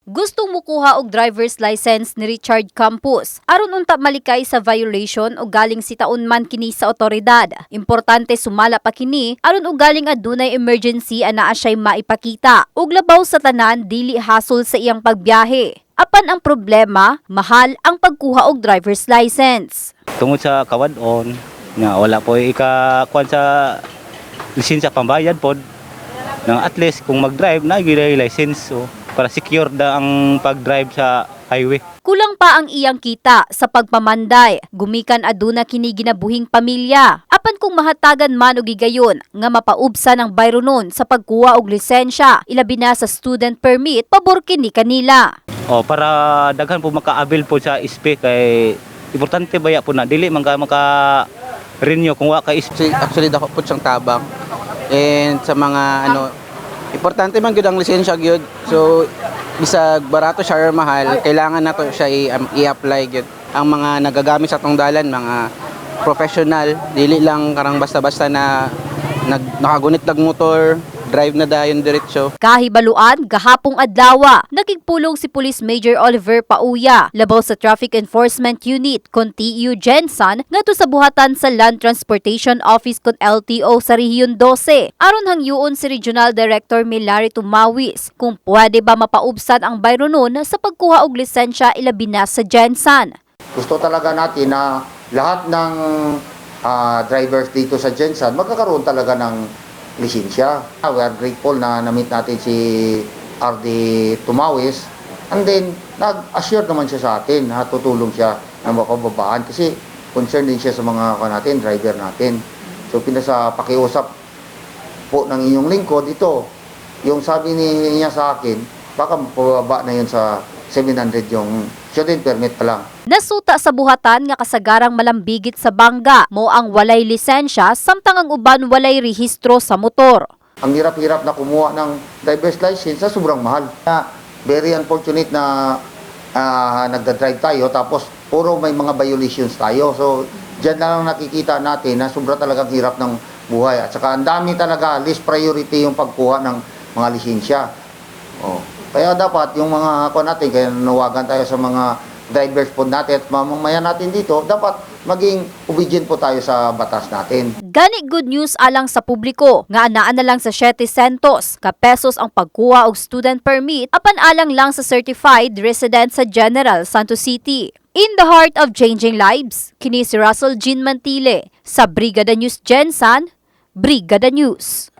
Gustong mukuha og driver's license ni Richard Campos aron unta malikay sa violation o galing sitaon man kini sa otoridad. Importante sumala pa kini aron og galing adunay emergency anaa siya'y maipakita. Ug labaw sa tanan dili hasol sa iyang pagbiyahe. Apan ang problema, mahal ang pagkuha og driver's license. Tungod sa kawadon nga wala po ika-kuan sa lisensya pambayad pod nang at least kung mag-drive na gyud license so para secure da ang pag-drive sa highway. Kulang pa ang iyang kita sa pagpamanday, gumikan aduna kini ginabuhing pamilya. Apan kung mahatagan man og gigayon nga mapaubsan ang bayronon sa pagkuha og lisensya, ilabi na sa student permit, pabor kini kanila. Para daghan po maka-avail po sa SP kay importante baya po na dili maka renew kung wa ka SP. Actually dako po siyang tabang. And sa mga importante man gyud ang lisensya gyud. So bisag barato siya or mahal, kailangan nato siya i-apply gyud. Ang mga nagagamit sa tong dalan, mga professional, dili lang karang basta-basta na nakagunit lag motor, drive na dayon diretso. Kahibaluan, gahapong adlaw, nagigpulong si Police Major Oliver Pauya, labaw sa Traffic Enforcement Unit kon TU Gensan ngadto sa buhatan sa Land Transportation Office kon LTO sa Rehiyon 12. Aron hangyoon si Regional Director Milari Tumawis kung pwede ba mapaubsan ang bayronon sa pagkuha og lisensya ilabi na sa Gensan. Gusto talaga natin na lahat ng drivers dito sa Gensan magkakaroon talaga ng lisensya. We are grateful na na-meet natin si RD Tumawis and then nag-assure naman siya sa atin na tutulong siya ng makababaan kasi concerned din siya sa mga driver natin. So pinasa pakiusap po ng inyong lingkod ito, yung sabi niya sa akin, baka mapababa na yun sa 700 yung student permit pa lang. Nasuta sa buhatan nga kasagarang malambigit sa bangga mo ang walay lisensya samtang ang uban walay rehistro sa motor. Ang hirap-hirap na kumuha ng driver's license sa sobrang mahal. Very unfortunate na nagda-drive tayo tapos puro may mga violations tayo. So diyan na lang nakikita natin na sobra talagang hirap ng buhay. At saka ang dami talaga, list priority yung pagkuha ng mga lisensya. Kaya dapat yung mga natin, kaya nawagan tayo sa mga drivers po natin at mamamayan natin dito, dapat maging obedient po tayo sa batas natin. Gani good news alang sa publiko nga anaan na lang sa 700 ka pesos ang pagkuha og student permit apan alang lang sa certified resident sa General Santos City. In the heart of changing lives, kini si Russell Jean Mantile sa Brigada News Gensan, Brigada News.